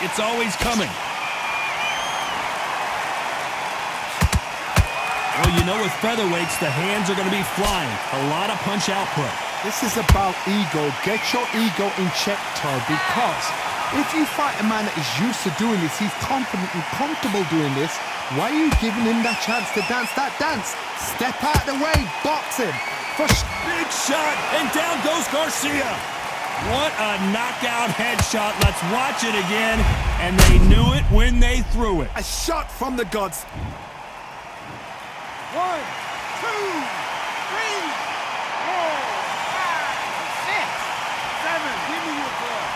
It's always coming. Well, you know with featherweights, the hands are going to be flying. A lot of punch output. This is about ego. Get your ego in check, Todd, because if you fight a man that is used to doing this, he's confident and comfortable doing this, why are you giving him that chance to dance that dance? Step out of the way, box him. Big shot, and down goes Garcia. What a knockout headshot. Let's watch it again. And they knew it when they threw it. A shot from the gods. 1, 2, 3, 4, 5, 6, 7. Give me your blood.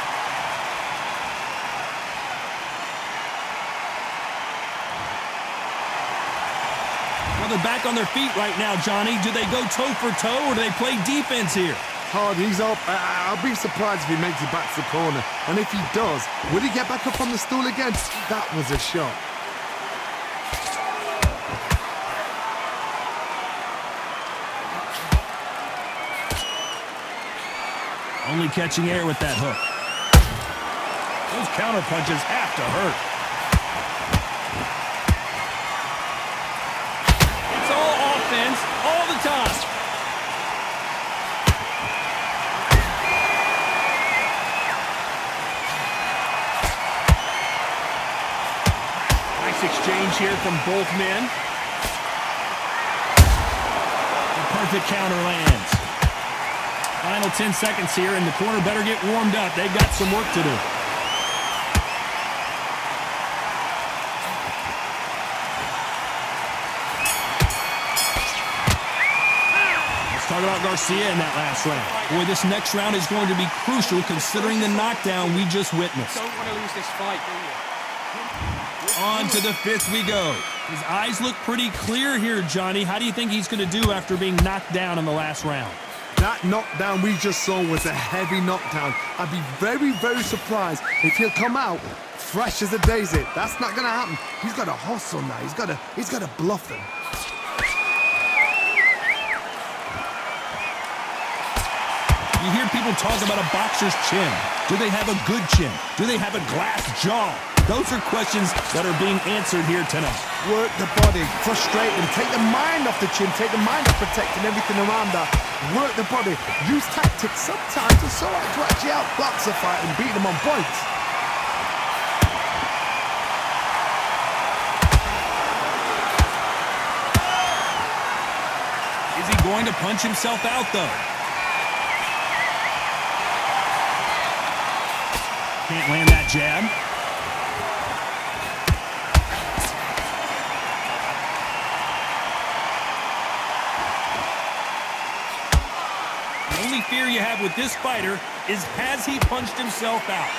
Well, they're back on their feet right now, Johnny. Do they go toe for toe or do they play defense here? Hard, he's up. I'll be surprised if he makes it back to the corner. And if he does, will he get back up on the stool again? That was a shot. Only catching air with that hook. Those counter punches have to hurt. It's all offense all the time. Nice exchange here from both men. The perfect counter lands. Final 10 seconds here, and the corner better get warmed up. They've got some work to do. Let's talk about Garcia in that last round. Boy, this next round is going to be crucial considering the knockdown we just witnessed. Don't want to lose this fight, do you? On to the fifth we go. His eyes look pretty clear here, Johnny. How do you think he's going to do after being knocked down in the last round? That knockdown we just saw was a heavy knockdown. I'd be very, very surprised if he'll come out fresh as a daisy. That's not going to happen. He's got to hustle now. He's got to bluff him. You hear people talk about a boxer's chin. Do they have a good chin? Do they have a glass jaw? Those are questions that are being answered here tonight. Work the body, frustrate him, take the mind off the chin, take the mind off protecting everything around that. Work the body, use tactics. Sometimes it's all right to actually outbox a fight and beat them on points. Is he going to punch himself out, though? Can't land that jab. The only fear you have with this fighter is, has he punched himself out?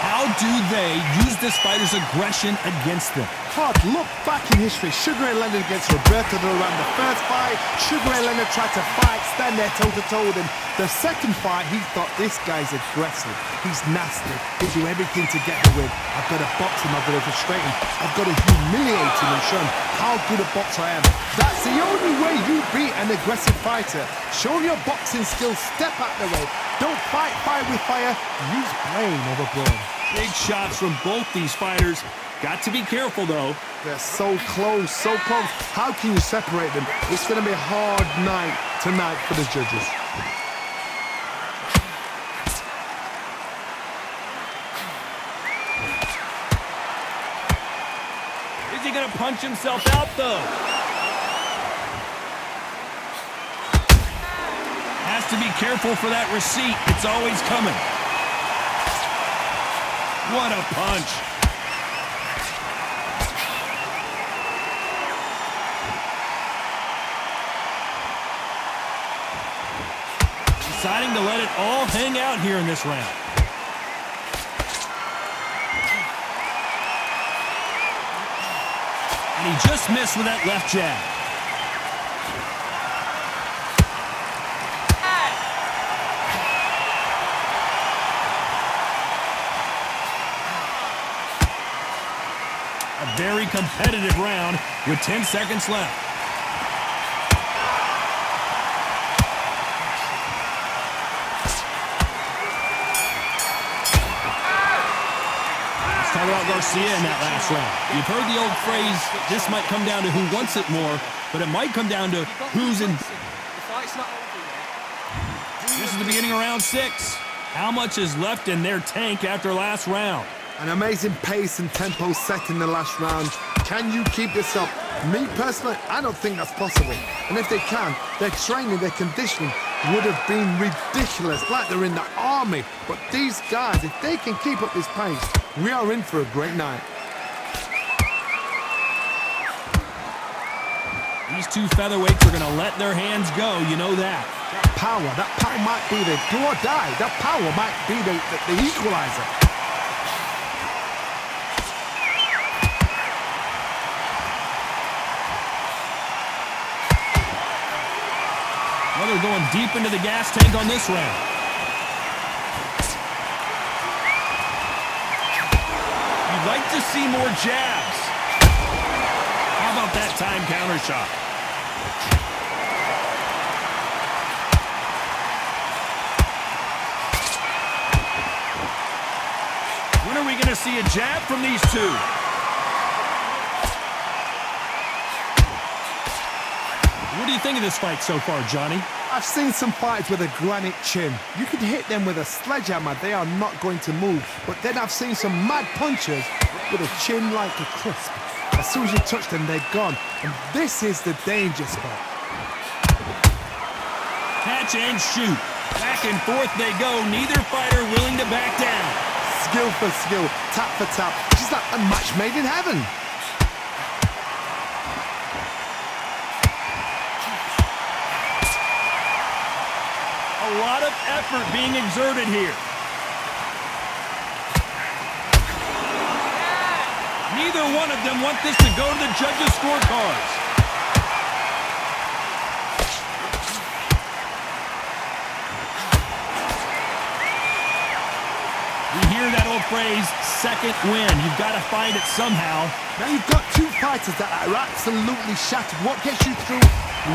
How do they use this fighter's aggression against them? Hard, look back in history. Sugar Ray Leonard against Roberto Duran. The first fight, Sugar Ray Leonard tried to fight, stand there toe-to-toe with him. The second fight, he thought, this guy's aggressive. He's nasty. He'll do everything to get the win. I've got to box him. I've got to frustrate him. I've got to humiliate him and show him how good a boxer I am. That's the only way you beat an aggressive fighter. Show your boxing skills. Step out the way. Don't fight fire with fire. Use brain over brawn. Big shots from both these fighters. Got to be careful, though. They're so close, so close. How can you separate them? It's going to be a hard night tonight for the judges. Is he going to punch himself out, though? Has to be careful for that receipt. It's always coming. What a punch. Deciding to let it all hang out here in this round. And he just missed with that left jab. A very competitive round with 10 seconds left. talk about Garcia in that last round. You've heard the old phrase, this might come down to who wants it more, but it might come down to who's in. The fight's not over yet. This is the beginning of round 6. How much is left in their tank after last round? An amazing pace and tempo set in the last round. Can you keep this up? Me personally, I don't think that's possible. And if they can, their training, their conditioning would have been ridiculous, like they're in the army. But these guys, if they can keep up this pace, we are in for a great night. These two featherweights are going to let their hands go, you know that. That power might be the do or die. That power might be the equalizer. Well, they're going deep into the gas tank on this round. You'd like to see more jabs. How about that time counter shot? When are we going to see a jab from these two? What do you think of this fight so far, Johnny? I've seen some fights with a granite chin. You could hit them with a sledgehammer, they are not going to move. But then I've seen some mad punchers with a chin like a crisp. As soon as you touch them, they're gone. And this is the danger spot. Catch and shoot. Back and forth they go, neither fighter willing to back down. Skill for skill, tap for tap. It's like a match made in heaven. A lot of effort being exerted here. Neither one of them want this to go to the judges' scorecards. We hear that old phrase, second win. You've got to find it somehow. Now you've got two fighters that are absolutely shattered. What gets you through?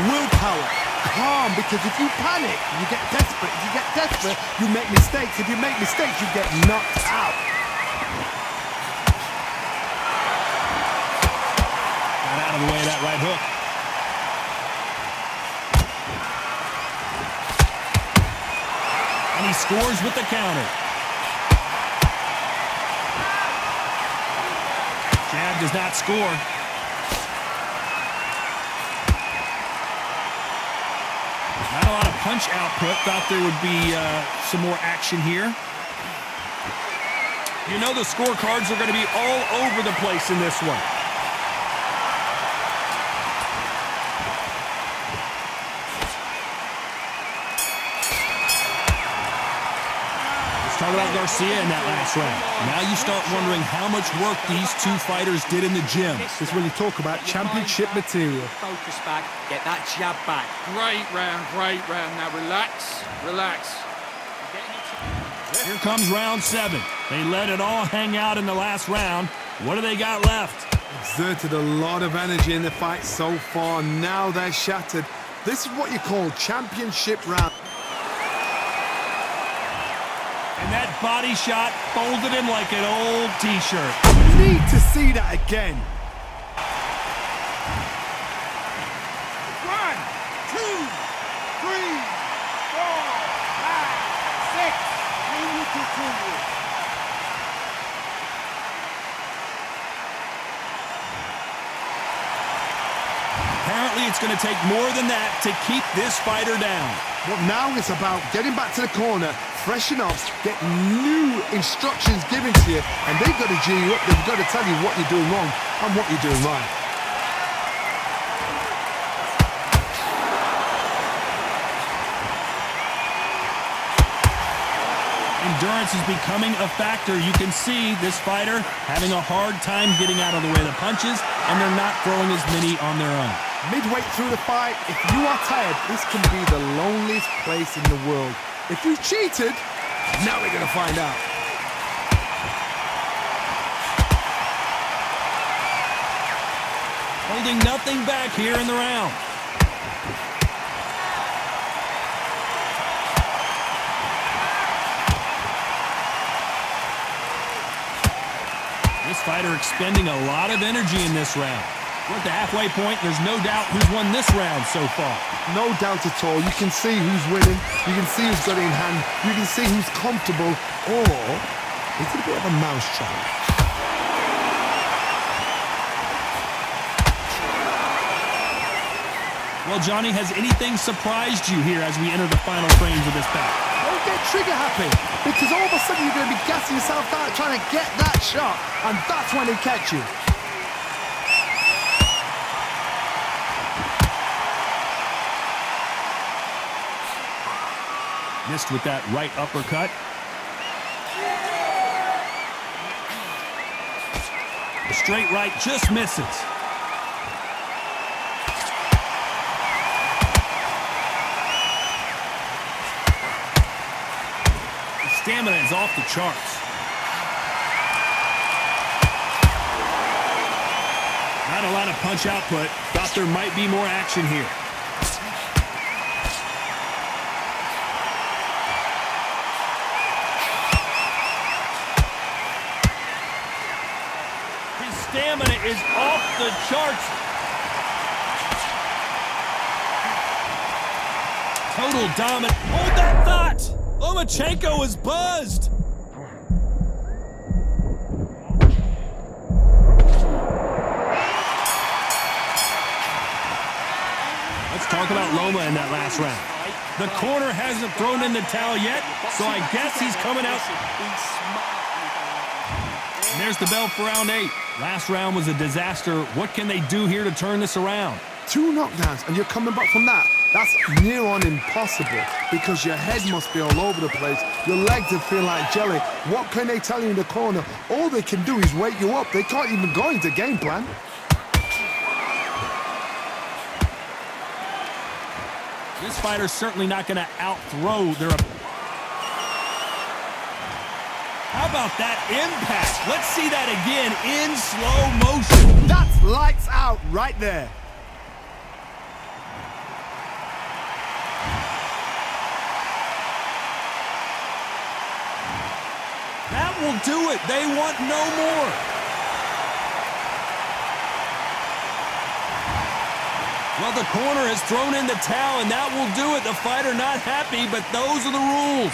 Willpower. Calm, because if you panic, you get desperate. If you get desperate, you make mistakes. If you make mistakes, you get knocked out. Got out of the way of that right hook. And he scores with the counter. Jab does not score. Not a lot of punch output. Thought there would be some more action here. You know the scorecards are going to be all over the place in this one. Talk about Garcia in that last round. Now you start wondering how much work these two fighters did in the gym. This is when you talk about championship material. Focus back, get that jab back. Great round, great round. Now relax, relax. Here comes round 7. They let it all hang out in the last round. What do they got left? Exerted a lot of energy in the fight so far. Now they're shattered. This is what you call championship round. And that body shot folded him like an old T-shirt. Need to see that again. 1, 2, 3, 4, 5, 6. Apparently it's going to take more than that to keep this fighter down. But now it's about getting back to the corner, freshen up, get new instructions given to you, and they've got to G you up. They've got to tell you what you're doing wrong and what you're doing right. Endurance is becoming a factor. You can see this fighter having a hard time getting out of the way of the punches, and they're not throwing as many on their own. Midway through the fight, if you are tired, this can be the loneliest place in the world. If you cheated, now we're going to find out. Holding nothing back here in the round. This fighter expending a lot of energy in this round. We're at the halfway point. There's no doubt who's won this round so far. No doubt at all. You can see who's winning. You can see who's got it in hand. You can see who's comfortable. Or it's a bit of a mousetrap. Well, Johnny, has anything surprised you here as we enter the final frames of this bout? Don't get trigger happy, because all of a sudden you're going to be gassing yourself out trying to get that shot, and that's when he catch you. Missed with that right uppercut. The straight right just misses. The stamina is off the charts. Not a lot of punch output. Thought there might be more action here. Stamina is off the charts. Total dominant. Hold that thought. Lomachenko is buzzed. Let's talk about Loma in that last round. The corner hasn't thrown in the towel yet, so I guess he's coming out. And there's the bell for round 8. Last round was a disaster. What can they do here to turn this around? 2 knockdowns, and you're coming back from that. That's near on impossible, because your head must be all over the place. Your legs will feel like jelly. What can they tell you in the corner? All they can do is wake you up. They can't even go into game plan. This fighter's certainly not going to out-throw their opponent. How about that impact? Let's see that again in slow motion. That's lights out right there. That will do it. They want no more. Well, the corner has thrown in the towel, and that will do it. The fighter not happy, but those are the rules.